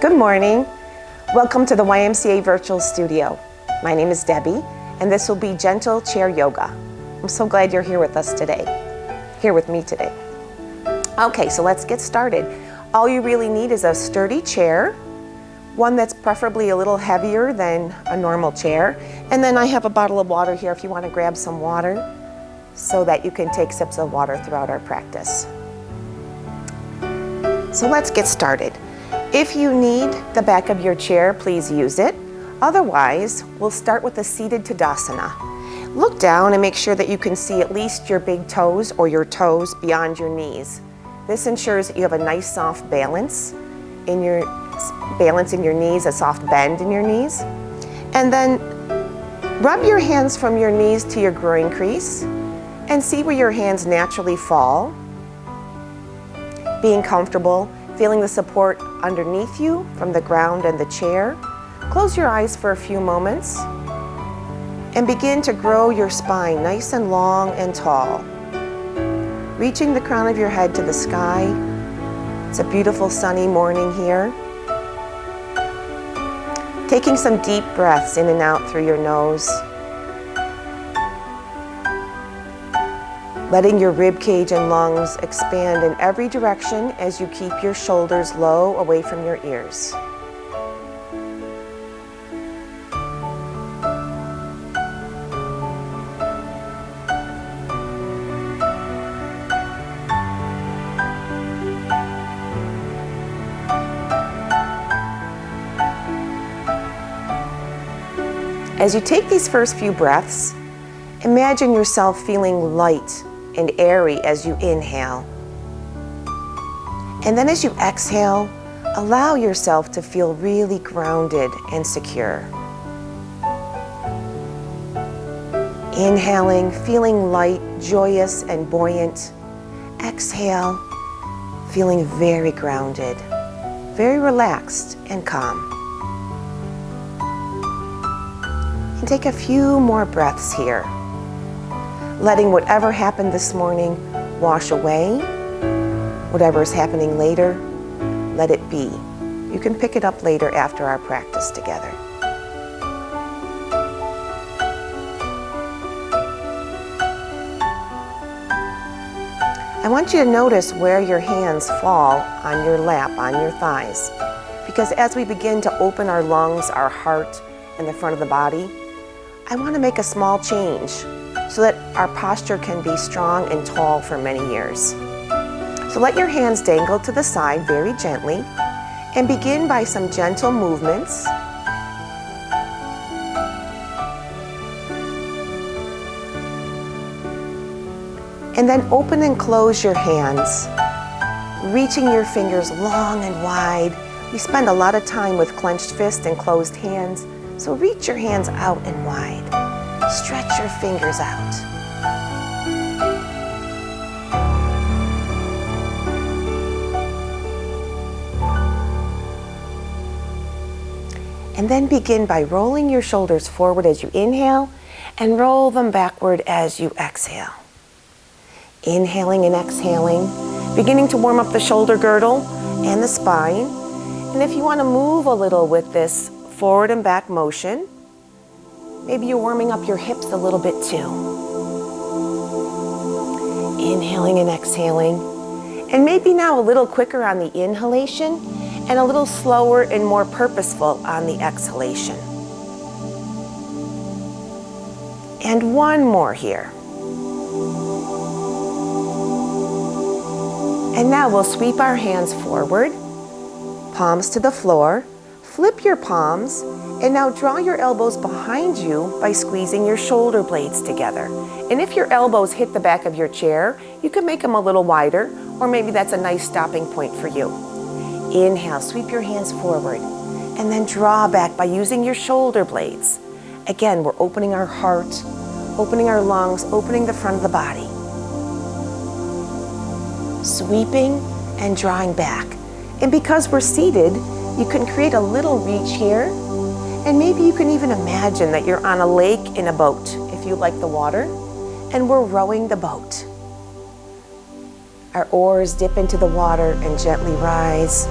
Good morning. Welcome to the YMCA Virtual Studio. My name is Debbie, and this will be Gentle Chair Yoga. I'm so glad you're here with us today, here with me today. Okay, so let's get started. All you really need is a sturdy chair, one that's preferably a little heavier than a normal chair. And then I have a bottle of water here if you want to grab some water so that you can take sips of water throughout our practice. So let's get started. If you need the back of your chair, please use it. Otherwise, we'll start with a seated Tadasana. Look down and make sure that you can see at least your big toes or your toes beyond your knees. This ensures that you have a nice soft balance in your knees, a soft bend in your knees. And then rub your hands from your knees to your groin crease and see where your hands naturally fall. Being comfortable, feeling the support underneath you from the ground and the chair. Close your eyes for a few moments and begin to grow your spine nice and long and tall. Reaching the crown of your head to the sky. It's a beautiful sunny morning here. Taking some deep breaths in and out through your nose. Letting your rib cage and lungs expand in every direction as you keep your shoulders low away from your ears. As you take these first few breaths, imagine yourself feeling light and airy as you inhale. And then as you exhale, allow yourself to feel really grounded and secure. Inhaling, feeling light, joyous, and buoyant. Exhale, feeling very grounded, very relaxed and calm. And take a few more breaths here. Letting whatever happened this morning wash away. Whatever is happening later, let it be. You can pick it up later after our practice together. I want you to notice where your hands fall on your lap, on your thighs. Because as we begin to open our lungs, our heart, and the front of the body, I want to make a small change so that our posture can be strong and tall for many years. So let your hands dangle to the side very gently and begin by some gentle movements. And then open and close your hands, reaching your fingers long and wide. We spend a lot of time with clenched fists and closed hands, so reach your hands out and wide. Stretch your fingers out. And then begin by rolling your shoulders forward as you inhale and roll them backward as you exhale. Inhaling and exhaling, beginning to warm up the shoulder girdle and the spine. And if you want to move a little with this forward and back motion, maybe you're warming up your hips a little bit too. Inhaling and exhaling. And maybe now a little quicker on the inhalation and a little slower and more purposeful on the exhalation. And one more here. And now we'll sweep our hands forward, palms to the floor, flip your palms, and now draw your elbows behind you by squeezing your shoulder blades together. And if your elbows hit the back of your chair, you can make them a little wider, or maybe that's a nice stopping point for you. Inhale, sweep your hands forward, and then draw back by using your shoulder blades. Again, we're opening our heart, opening our lungs, opening the front of the body. Sweeping and drawing back. And because we're seated, you can create a little reach here. And maybe you can even imagine that you're on a lake in a boat, if you like the water, and we're rowing the boat. Our oars dip into the water and gently rise.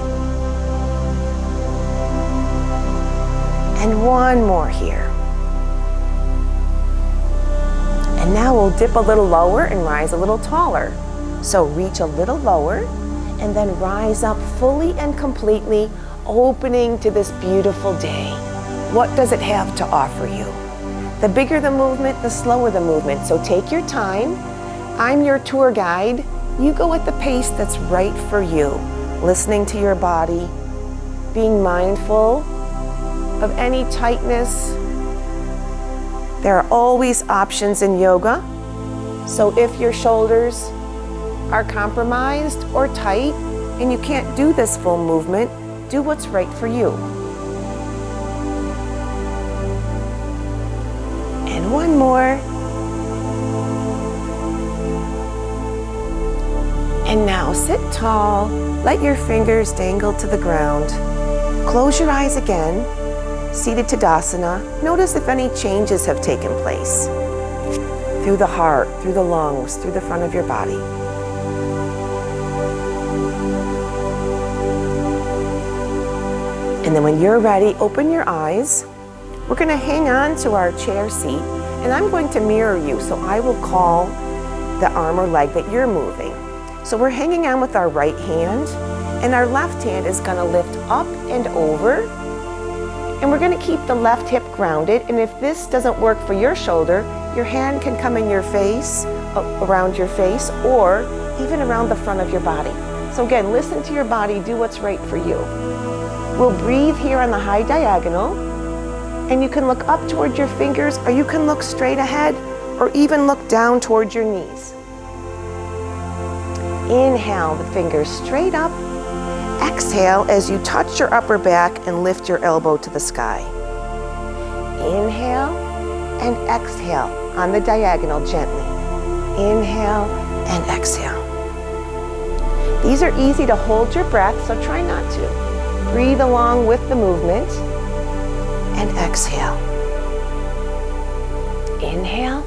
And one more here. And now we'll dip a little lower and rise a little taller. So reach a little lower and then rise up fully and completely, opening to this beautiful day. What does it have to offer you? The bigger the movement, the slower the movement. So take your time. I'm your tour guide. You go at the pace that's right for you. Listening to your body, being mindful of any tightness. There are always options in yoga. So if your shoulders are compromised or tight and you can't do this full movement, do what's right for you. And one more. And now sit tall, let your fingers dangle to the ground. Close your eyes again, seated Tadasana. Notice if any changes have taken place. Through the heart, through the lungs, through the front of your body. And then when you're ready, open your eyes. We're going to hang on to our chair seat, and I'm going to mirror you, so I will call the arm or leg that you're moving. So we're hanging on with our right hand, and our left hand is going to lift up and over. And we're going to keep the left hip grounded, and if this doesn't work for your shoulder, your hand can come in your face, around your face, or even around the front of your body. So again, listen to your body, do what's right for you. We'll breathe here on the high diagonal, and you can look up toward your fingers, or you can look straight ahead, or even look down toward your knees. Inhale the fingers straight up. Exhale as you touch your upper back and lift your elbow to the sky. Inhale and exhale on the diagonal gently. Inhale and exhale. These are easy to hold your breath, so try not to. Breathe along with the movement and exhale. Inhale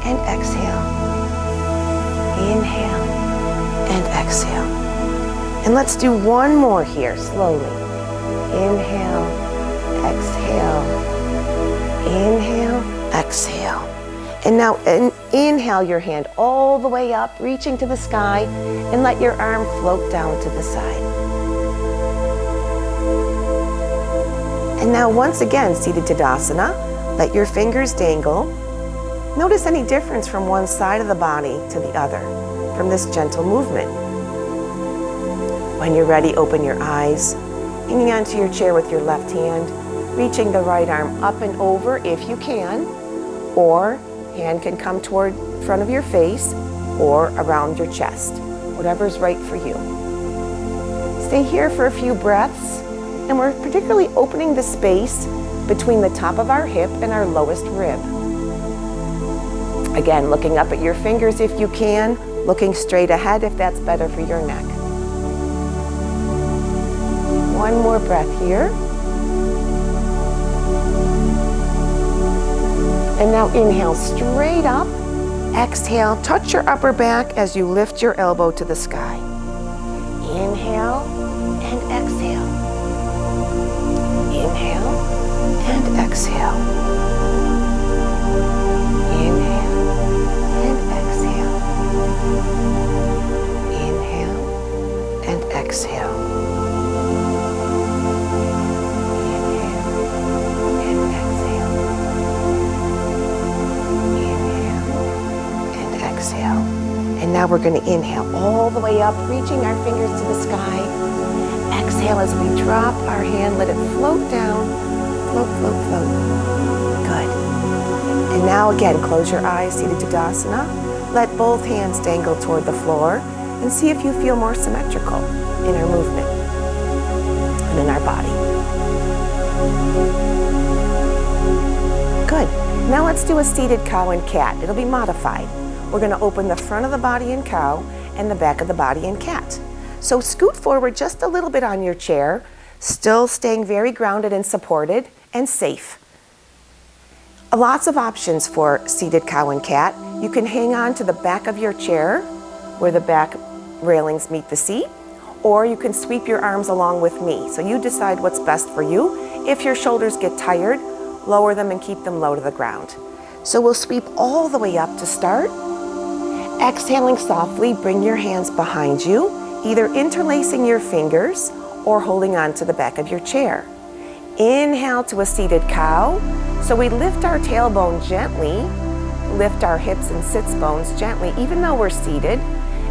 and exhale. Inhale and exhale. And let's do one more here, slowly. Inhale, exhale, inhale, exhale. And now inhale your hand all the way up, reaching to the sky, and let your arm float down to the side. And now once again, seated Tadasana, let your fingers dangle. Notice any difference from one side of the body to the other from this gentle movement. When you're ready, open your eyes, hanging onto your chair with your left hand, reaching the right arm up and over if you can, or hand can come toward front of your face or around your chest, whatever's right for you. Stay here for a few breaths, and we're particularly opening the space between the top of our hip and our lowest rib. Again, looking up at your fingers if you can, looking straight ahead if that's better for your neck. One more breath here. And now inhale straight up. Exhale, touch your upper back as you lift your elbow to the sky. Inhale and exhale. Inhale and exhale. Inhale and exhale. Inhale and exhale. Exhale. And now we're going to inhale all the way up, reaching our fingers to the sky. Exhale as we drop our hand, let it float down. Float, float, float. Good. And now again, close your eyes, seated Tadasana. Let both hands dangle toward the floor and see if you feel more symmetrical in our movement and in our body. Good. Now let's do a seated cow and cat. It'll be modified. We're going to open the front of the body in cow and the back of the body in cat. So scoot forward just a little bit on your chair, still staying very grounded and supported and safe. Lots of options for seated cow and cat. You can hang on to the back of your chair where the back railings meet the seat, or you can sweep your arms along with me. So you decide what's best for you. If your shoulders get tired, lower them and keep them low to the ground. So we'll sweep all the way up to start. Exhaling softly, bring your hands behind you, either interlacing your fingers or holding on to the back of your chair. Inhale to a seated cow. So we lift our tailbone gently, lift our hips and sits bones gently, even though we're seated.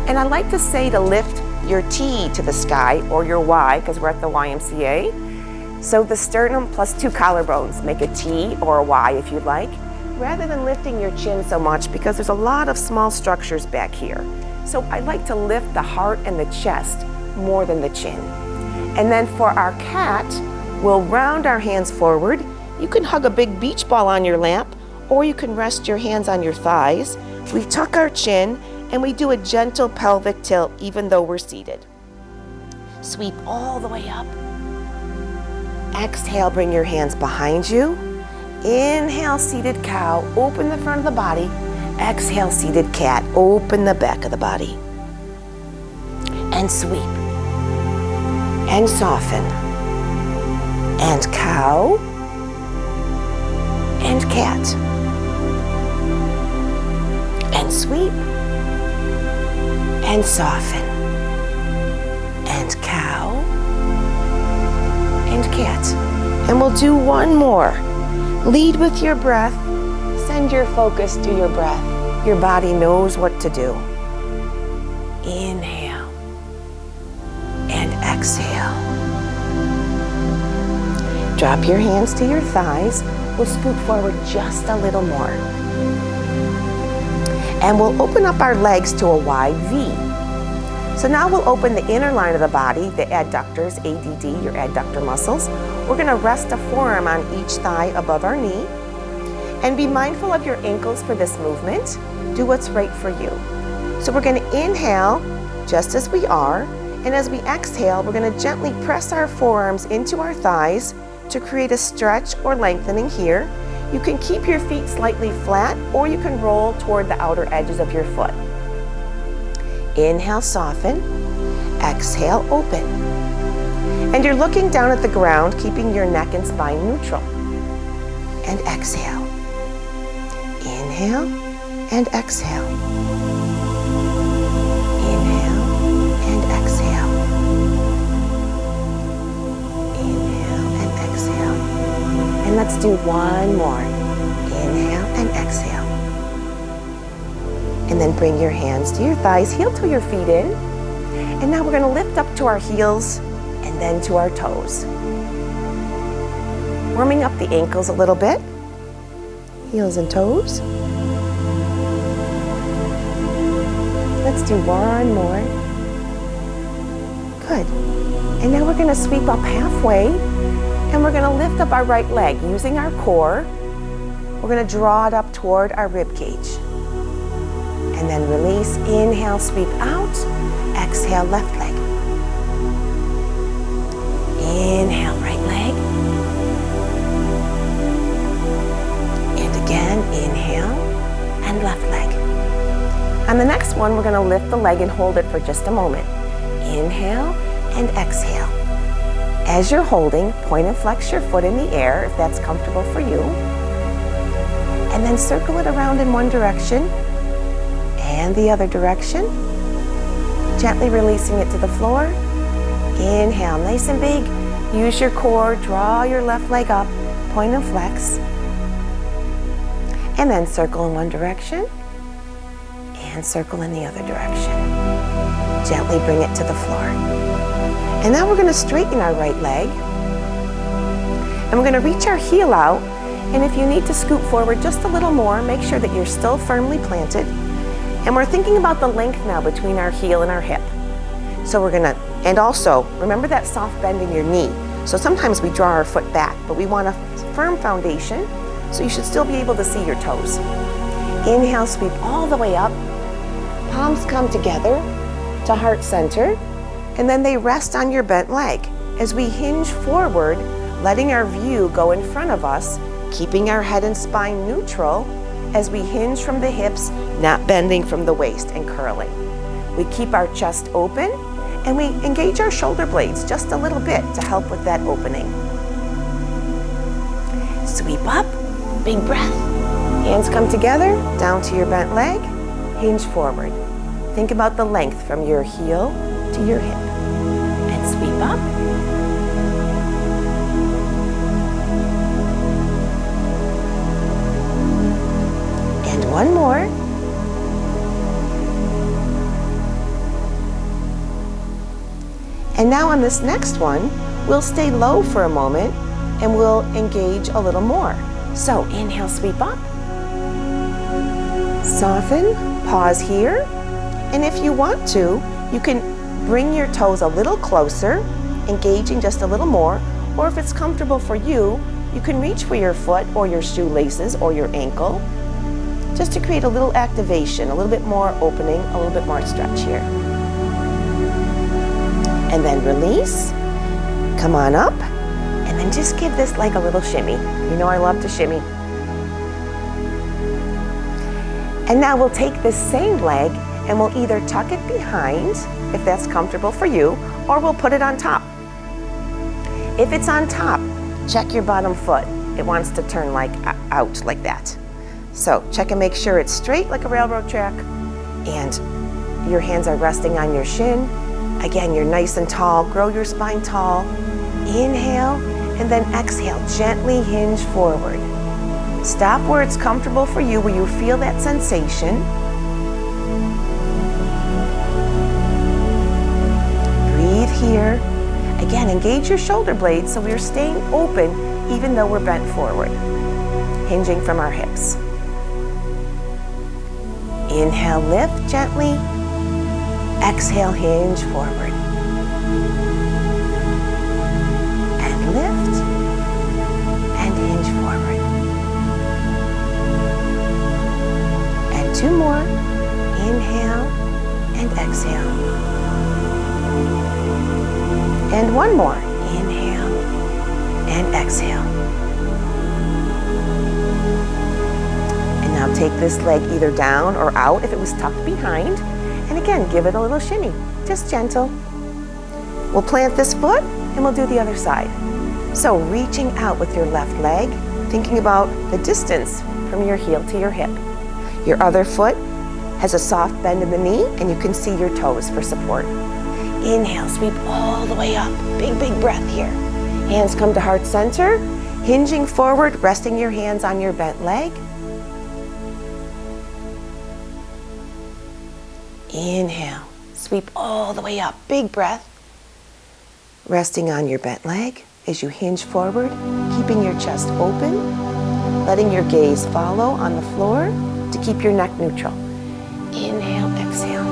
And I like to say to lift your T to the sky, or your Y, because we're at the YMCA. So the sternum plus 2 collarbones make a T or a Y if you'd like, rather than lifting your chin so much, because there's a lot of small structures back here. So I like to lift the heart and the chest more than the chin. And then for our cat, we'll round our hands forward. You can hug a big beach ball on your lap, or you can rest your hands on your thighs. We tuck our chin, and we do a gentle pelvic tilt even though we're seated. Sweep all the way up. Exhale, bring your hands behind you. Inhale, seated cow, open the front of the body. Exhale, seated cat, open the back of the body. And sweep. And soften. And cow. And cat. And sweep. And soften. And cow. And cat. And we'll do one more. Lead with your breath. Send your focus to your breath. Your body knows what to do. Inhale. And exhale. Drop your hands to your thighs. We'll scoot forward just a little more. And we'll open up our legs to a wide V. So now we'll open the inner line of the body, the adductors, ADD, your adductor muscles. We're gonna rest a forearm on each thigh above our knee. And be mindful of your ankles for this movement. Do what's right for you. So we're gonna inhale just as we are. And as we exhale, we're gonna gently press our forearms into our thighs to create a stretch or lengthening here. You can keep your feet slightly flat, or you can roll toward the outer edges of your foot. Inhale, soften. Exhale, open. And you're looking down at the ground, keeping your neck and spine neutral. And exhale. Inhale and exhale. Inhale and exhale. Inhale and exhale. And let's do one more. Inhale and exhale. And then bring your hands to your thighs, heel to your feet in. And now we're going to lift up to our heels and then to our toes. Warming up the ankles a little bit. Heels and toes. Let's do one more. Good. And now we're going to sweep up halfway, and we're going to lift up our right leg using our core. We're going to draw it up toward our rib cage. And then release. Inhale, sweep out. Exhale, left leg. Inhale, right leg. And again, inhale and left leg. On the next one, we're going to lift the leg and hold it for just a moment. Inhale and exhale. As you're holding, point and flex your foot in the air if that's comfortable for you. And then circle it around in one direction and the other direction. Gently releasing it to the floor. Inhale, nice and big. Use your core, draw your left leg up, point and flex. And then circle in one direction and circle in the other direction. Gently bring it to the floor. And now we're going to straighten our right leg. And we're going to reach our heel out. And if you need to scoot forward just a little more, make sure that you're still firmly planted. And we're thinking about the length now between our heel and our hip. So we're going to, and also remember that soft bend in your knee. So sometimes we draw our foot back, but we want a firm foundation, so you should still be able to see your toes. Inhale, sweep all the way up. Palms come together to heart center, and then they rest on your bent leg. As we hinge forward, letting our view go in front of us, keeping our head and spine neutral as we hinge from the hips, not bending from the waist and curling. We keep our chest open, and we engage our shoulder blades just a little bit to help with that opening. Sweep up, big breath. Hands come together, down to your bent leg, hinge forward. Think about the length from your heel to your hip. And sweep up. And one more. And now on this next one, we'll stay low for a moment and we'll engage a little more. So inhale, sweep up. Soften, pause here. And if you want to, you can bring your toes a little closer, engaging just a little more. Or if it's comfortable for you, you can reach for your foot or your shoelaces or your ankle, just to create a little activation, a little bit more opening, a little bit more stretch here. And then release, come on up, and then just give this leg a little shimmy. You know I love to shimmy. And now we'll take this same leg and we'll either tuck it behind, if that's comfortable for you, or we'll put it on top. If it's on top, check your bottom foot. It wants to turn like out like that. So check and make sure it's straight like a railroad track, and your hands are resting on your shin. Again, you're nice and tall. Grow your spine tall. Inhale, and then exhale. Gently hinge forward. Stop where it's comfortable for you, where you feel that sensation. Breathe here. Again, engage your shoulder blades so we're staying open even though we're bent forward, hinging from our hips. Inhale, lift gently. Exhale, hinge forward. And lift, and hinge forward. And two more. Inhale, and exhale. And one more. Inhale, and exhale. And now take this leg either down or out if it was tucked behind. And again, give it a little shimmy, just gentle. We'll plant this foot and we'll do the other side. So reaching out with your left leg, thinking about the distance from your heel to your hip. Your other foot has a soft bend in the knee and you can see your toes for support. Inhale, sweep all the way up. Big, big breath here. Hands come to heart center, hinging forward, resting your hands on your bent leg. Inhale, sweep all the way up, big breath. Resting on your bent leg as you hinge forward, keeping your chest open, letting your gaze follow on the floor to keep your neck neutral. Inhale, exhale.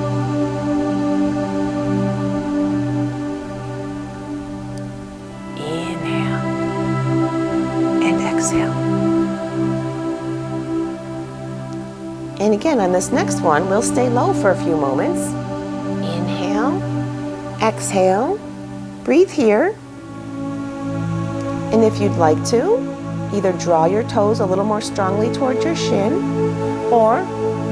Inhale, and exhale. And again, on this next one, we'll stay low for a few moments. Inhale, exhale, breathe here. And if you'd like to, either draw your toes a little more strongly towards your shin, or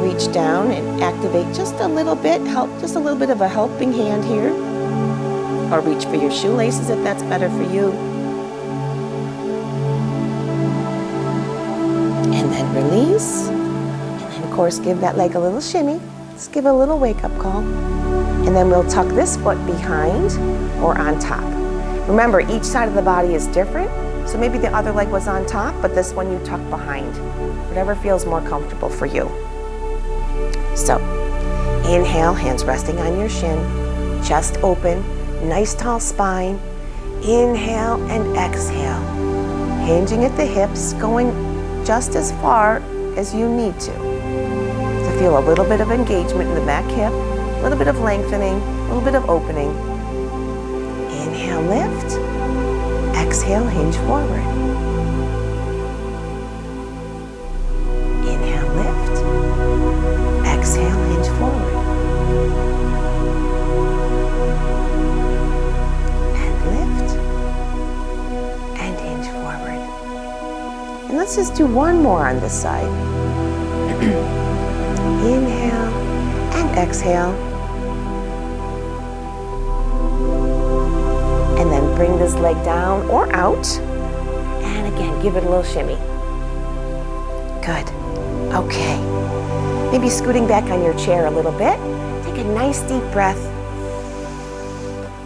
reach down and activate just a little bit, just a little bit of a helping hand here. Or reach for your shoelaces if that's better for you. And then release. Of course, give that leg a little shimmy. Just give it a little wake-up call. And then we'll tuck this foot behind or on top. Remember, each side of the body is different, so maybe the other leg was on top, but this one you tuck behind. Whatever feels more comfortable for you. So, inhale, hands resting on your shin, chest open, nice tall spine. Inhale and exhale. Hinging at the hips, going just as far as you need to. Feel a little bit of engagement in the back hip, a little bit of lengthening, a little bit of opening. Inhale, lift. Exhale, hinge forward. Inhale, lift. Exhale, hinge forward. And lift. And hinge forward. And let's just do one more on this side. Inhale and exhale. And then bring this leg down or out And again, give it a little shimmy. Good. Okay. Maybe scooting back on your chair a little bit. Take a nice deep breath.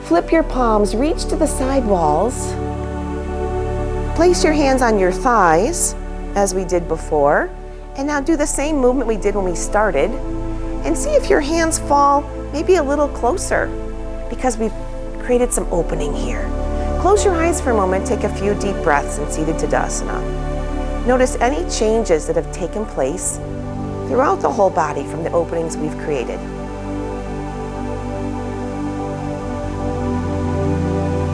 Flip your palms, reach to the side walls. Place your hands on your thighs, as we did before. And now do the same movement we did when we started. And see if your hands fall maybe a little closer, because we've created some opening here. Close your eyes for a moment, take a few deep breaths in seated Tadasana. Notice any changes that have taken place throughout the whole body from the openings we've created.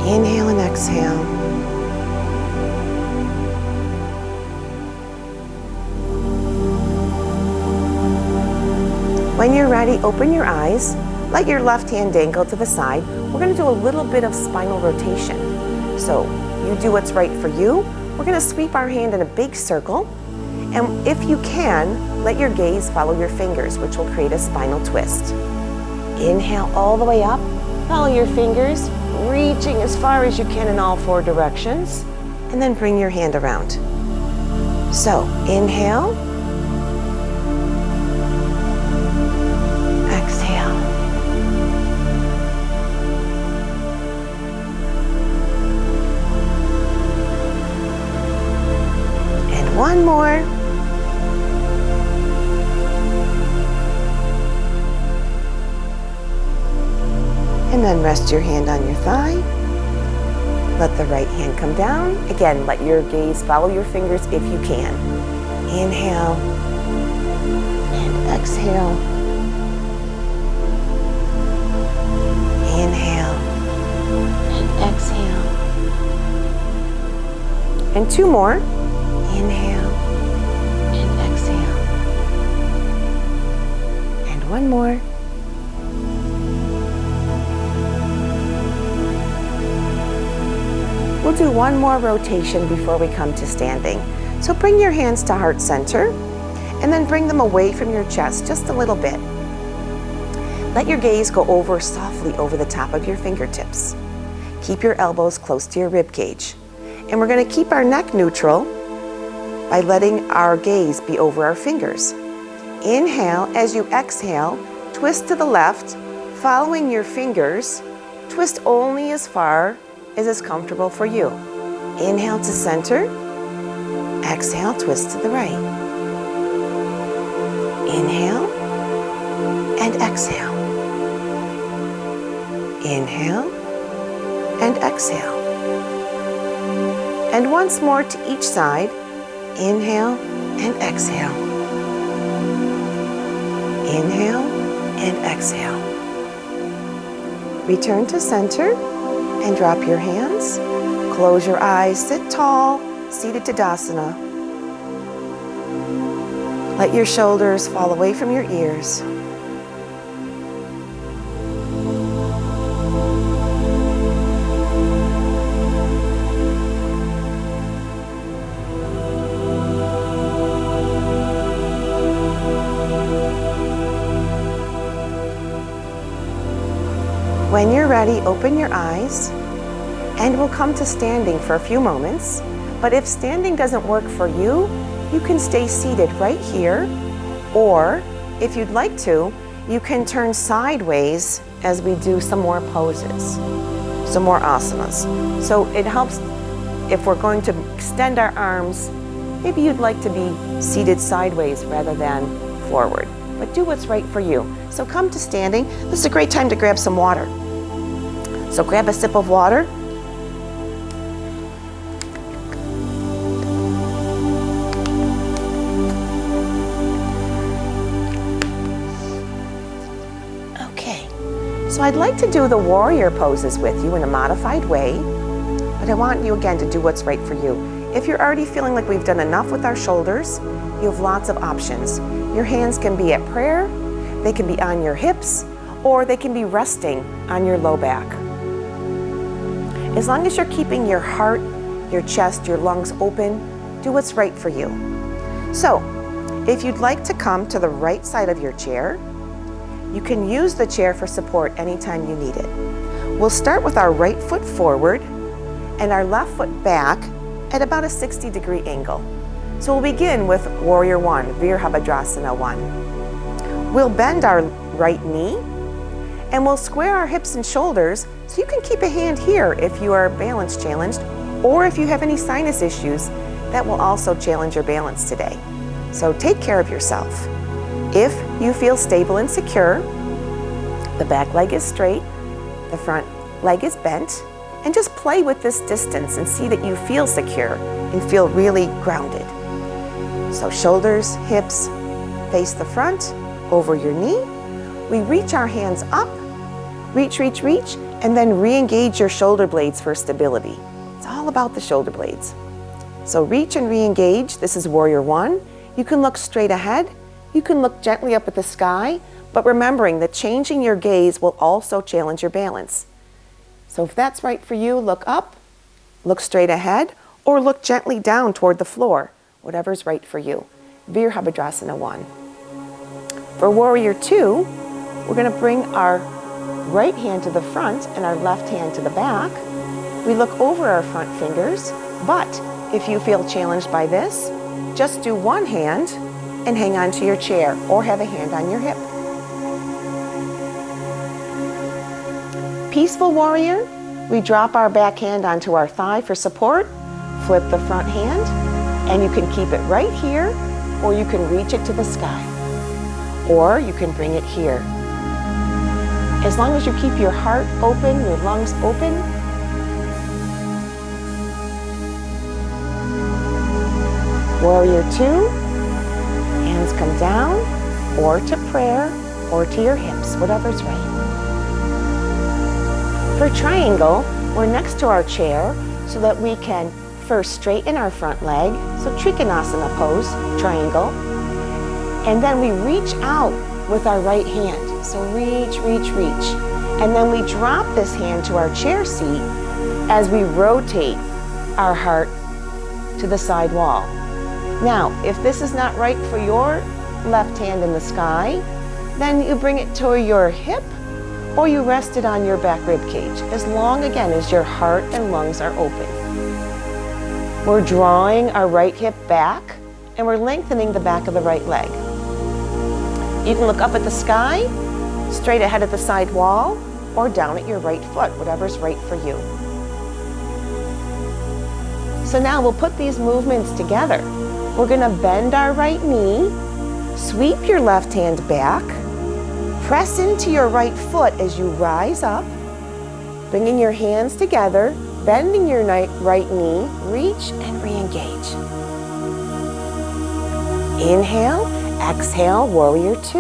Inhale and exhale. When you're ready, open your eyes. Let your left hand dangle to the side. We're going to do a little bit of spinal rotation. So you do what's right for you. We're going to sweep our hand in a big circle. And if you can, let your gaze follow your fingers, which will create a spinal twist. Inhale all the way up. Follow your fingers, reaching as far as you can in all four directions. And then bring your hand around. So inhale. Exhale. And one more. And then rest your hand on your thigh. Let the right hand come down. Again, let your gaze follow your fingers if you can. Inhale and exhale. Inhale and exhale. And two more. Inhale and exhale. And one more. We'll do one more rotation before we come to standing. So bring your hands to heart center and then bring them away from your chest just a little bit. Let your gaze go over softly over the top of your fingertips. Keep your elbows close to your rib cage. And we're going to keep our neck neutral by letting our gaze be over our fingers. Inhale. As you exhale, twist to the left, following your fingers. Twist only as far as is comfortable for you. Inhale to center. Exhale, twist to the right. Inhale and exhale. Inhale and exhale. And once more to each side. Inhale and exhale. Inhale and exhale. Return to center and drop your hands. Close your eyes, sit tall, seated Tadasana. Let your shoulders fall away from your ears. When you're ready, open your eyes, and we'll come to standing for a few moments. But if standing doesn't work for you, you can stay seated right here, or if you'd like to, you can turn sideways as we do some more poses, some more asanas. So it helps if we're going to extend our arms, maybe you'd like to be seated sideways rather than forward. But do what's right for you. So come to standing. This is a great time to grab some water. So grab a sip of water. Okay, so I'd like to do the warrior poses with you in a modified way, but I want you again to do what's right for you. If you're already feeling like we've done enough with our shoulders, you have lots of options. Your hands can be at prayer, they can be on your hips, or they can be resting on your low back. As long as you're keeping your heart, your chest, your lungs open, do what's right for you. So, if you'd like to come to the right side of your chair, you can use the chair for support anytime you need it. We'll start with our right foot forward and our left foot back, at about a 60-degree angle. So we'll begin with Warrior 1, Virabhadrasana 1. We'll bend our right knee and we'll square our hips and shoulders, so you can keep a hand here if you are balance challenged, or if you have any sinus issues that will also challenge your balance today. So take care of yourself. If you feel stable and secure, the back leg is straight, the front leg is bent, and just play with this distance and see that you feel secure and feel really grounded. So shoulders, hips, face the front, over your knee. We reach our hands up, reach, reach, reach, and then re-engage your shoulder blades for stability. It's all about the shoulder blades. So reach and re-engage. This is Warrior 1. You can look straight ahead. You can look gently up at the sky, but remembering that changing your gaze will also challenge your balance. So if that's right for you, look up, look straight ahead, or look gently down toward the floor, whatever's right for you. Virabhadrasana 1. For Warrior 2, we're going to bring our right hand to the front and our left hand to the back. We look over our front fingers, but if you feel challenged by this, just do one hand and hang on to your chair or have a hand on your hip. Peaceful Warrior, we drop our back hand onto our thigh for support, flip the front hand, and you can keep it right here, or you can reach it to the sky, or you can bring it here. As long as you keep your heart open, your lungs open. Warrior 2, hands come down, or to prayer, or to your hips, whatever's right. For Triangle, we're next to our chair so that we can first straighten our front leg, so Trikonasana pose, Triangle, and then we reach out with our right hand, so reach, reach, reach, and then we drop this hand to our chair seat as we rotate our heart to the side wall. Now, if this is not right for your left hand in the sky, then you bring it to your hip or you rest it on your back rib cage, as long again as your heart and lungs are open. We're drawing our right hip back and we're lengthening the back of the right leg. You can look up at the sky, straight ahead at the side wall, or down at your right foot, whatever's right for you. So now we'll put these movements together. We're going to bend our right knee, sweep your left hand back, press into your right foot as you rise up, bringing your hands together, bending your right knee, reach and re-engage. Inhale, exhale, Warrior 2.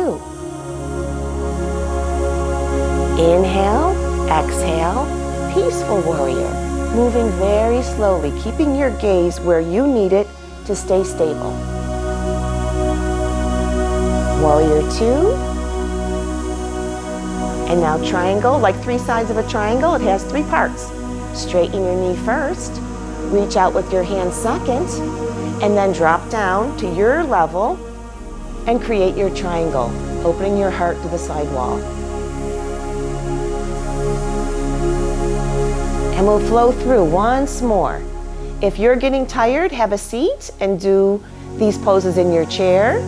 Inhale, exhale, Peaceful Warrior. Moving very slowly, keeping your gaze where you need it to stay stable. Warrior 2. And now Triangle, like three sides of a triangle, it has three parts. Straighten your knee first, reach out with your hand second, and then drop down to your level and create your triangle, opening your heart to the side wall. And we'll flow through once more. If you're getting tired, have a seat and do these poses in your chair,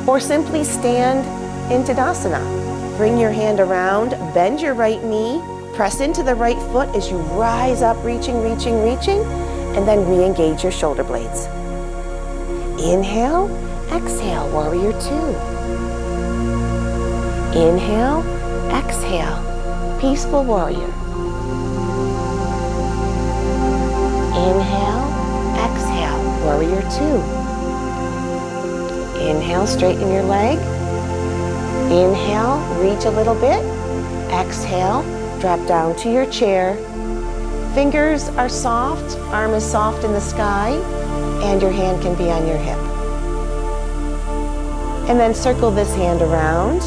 or simply stand in Tadasana. Bring your hand around, bend your right knee, press into the right foot as you rise up, reaching, reaching, reaching, and then re-engage your shoulder blades. Inhale, exhale, Warrior 2. Inhale, exhale, Peaceful Warrior. Inhale, exhale, Warrior 2. Inhale, straighten your leg. Inhale, reach a little bit. Exhale, drop down to your chair. Fingers are soft, arm is soft in the sky, and your hand can be on your hip. And then circle this hand around.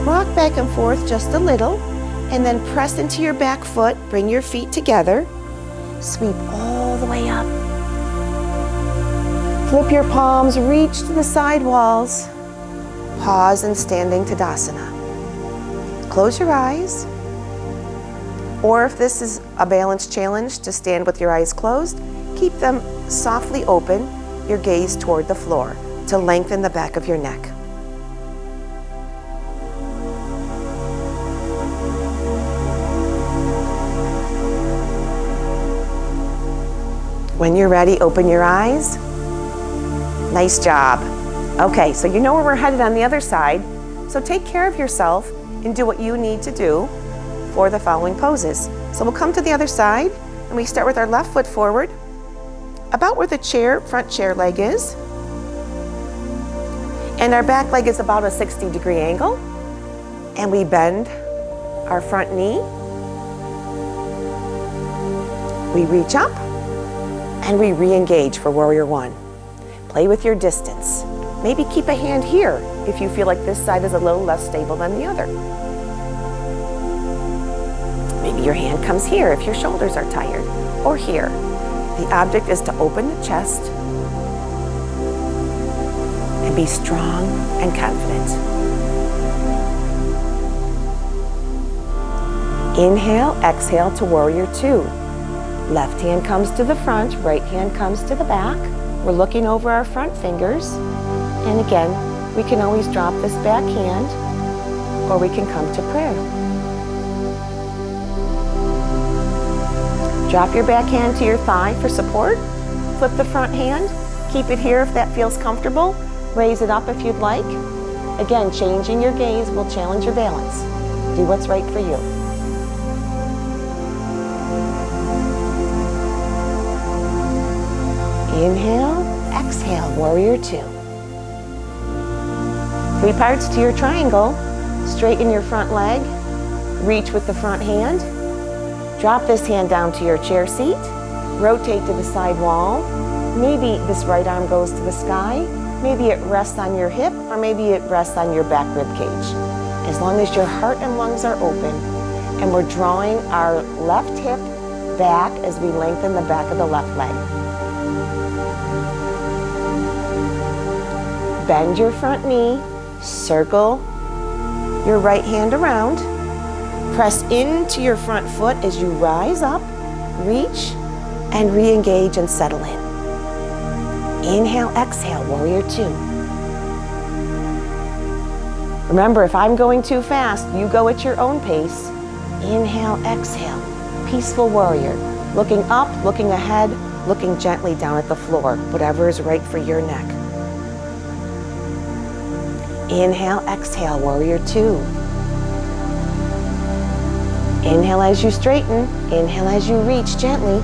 Rock back and forth just a little, and then press into your back foot, bring your feet together. Sweep all the way up. Flip your palms, reach to the side walls. Pause in standing Tadasana. Close your eyes. Or if this is a balance challenge, just stand with your eyes closed Keep them softly open, your gaze toward the floor, to lengthen the back of your neck. When you're ready, open your eyes. Nice job. Okay, so you know where we're headed on the other side, so take care of yourself and do what you need to do for the following poses. So we'll come to the other side, and we start with our left foot forward, about where the front chair leg is, and our back leg is about a 60-degree angle, and we bend our front knee. We reach up, and we re-engage for Warrior One. Play with your distance. Maybe keep a hand here if you feel like this side is a little less stable than the other. Maybe your hand comes here if your shoulders are tired, or here. The object is to open the chest and be strong and confident. Inhale, exhale to Warrior Two. Left hand comes to the front, right hand comes to the back. We're looking over our front fingers. And again, we can always drop this back hand, or we can come to prayer. Drop your back hand to your thigh for support. Flip the front hand. Keep it here if that feels comfortable. Raise it up if you'd like. Again, changing your gaze will challenge your balance. Do what's right for you. Inhale, exhale, Warrior Two. 3 parts to your triangle. Straighten your front leg. Reach with the front hand. Drop this hand down to your chair seat. Rotate to the side wall. Maybe this right arm goes to the sky. Maybe it rests on your hip, or maybe it rests on your back rib cage. As long as your heart and lungs are open, and we're drawing our left hip back as we lengthen the back of the left leg. Bend your front knee. Circle your right hand around. Press into your front foot as you rise up, reach, and re-engage and settle in. Inhale, exhale, Warrior Two. Remember, if I'm going too fast, you go at your own pace. Inhale, exhale, peaceful warrior. Looking up, looking ahead, looking gently down at the floor, whatever is right for your neck. Inhale, exhale, Warrior Two. Inhale as you straighten. Inhale as you reach gently.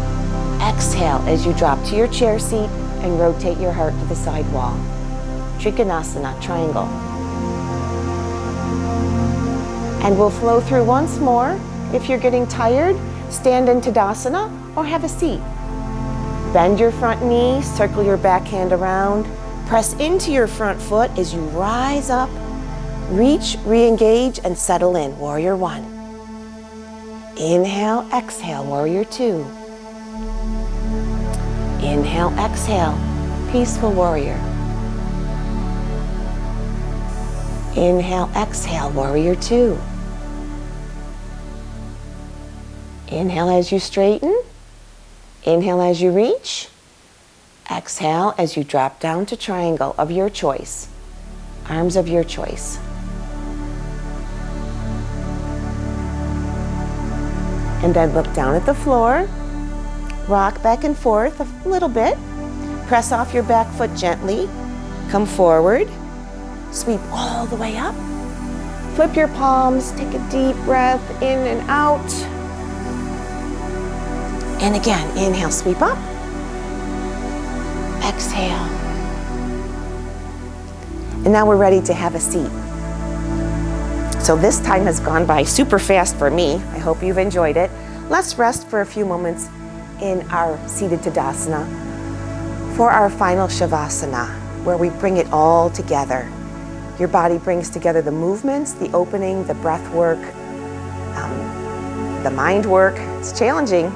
Exhale as you drop to your chair seat and rotate your heart to the side wall. Trikonasana, triangle. And we'll flow through once more. If you're getting tired, stand in Tadasana or have a seat. Bend your front knee, circle your back hand around. Press into your front foot as you rise up, reach, re-engage, and settle in, Warrior One. Inhale, exhale, Warrior Two. Inhale, exhale, peaceful warrior. Inhale, exhale, Warrior Two. Inhale as you straighten. Inhale as you reach. Exhale as you drop down to triangle of your choice. Arms of your choice. And then look down at the floor. Rock back and forth a little bit. Press off your back foot gently. Come forward. Sweep all the way up. Flip your palms. Take a deep breath in and out. And again, inhale, sweep up. Exhale. And now we're ready to have a seat. So this time has gone by super fast for me. I hope you've enjoyed it. Let's rest for a few moments in our seated Tadasana for our final Shavasana, where we bring it all together. Your body brings together the movements, the opening, the breath work, the mind work. It's challenging.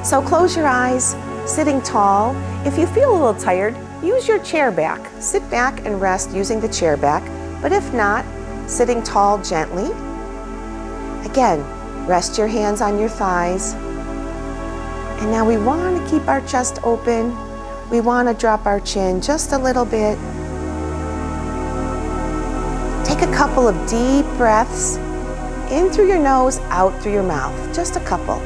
So close your eyes, sitting tall. If you feel a little tired, use your chair back. Sit back and rest using the chair back. But if not, sitting tall gently. Again, rest your hands on your thighs. And now we want to keep our chest open. We want to drop our chin just a little bit. Take a couple of deep breaths in through your nose, out through your mouth. Just a couple.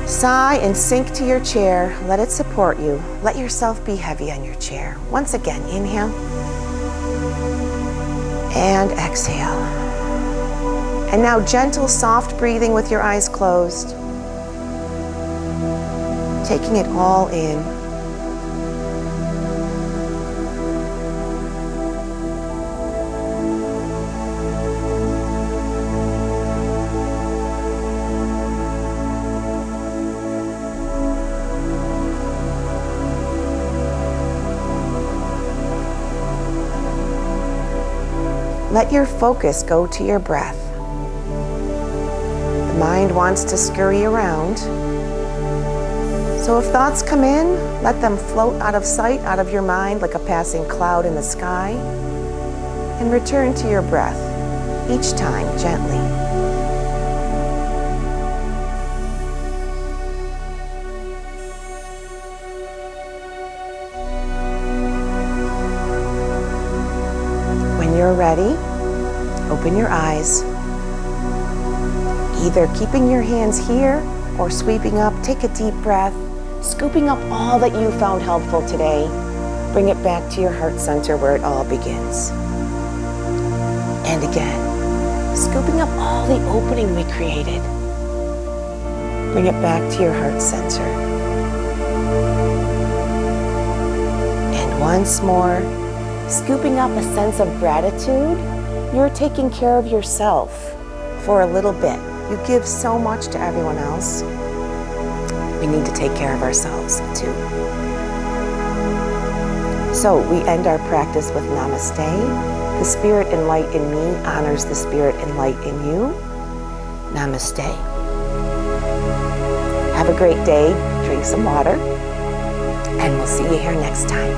Sigh and sink to your chair. Let it support you. Let yourself be heavy on your chair. Once again, inhale and exhale. And now gentle, soft breathing with your eyes closed. Taking it all in. Let your focus go to your breath. The mind wants to scurry around. So if thoughts come in, let them float out of sight, out of your mind like a passing cloud in the sky, and return to your breath, each time gently. When you're ready, open your eyes. Either keeping your hands here or sweeping up, take a deep breath, scooping up all that you found helpful today. Bring it back to your heart center where it all begins. And again, scooping up all the opening we created. Bring it back to your heart center. And once more, scooping up a sense of gratitude. You're taking care of yourself for a little bit. You give so much to everyone else. We need to take care of ourselves too. So we end our practice with Namaste. The spirit and light in me honors the spirit and light in you. Namaste. Have a great day. Drink some water. And we'll see you here next time.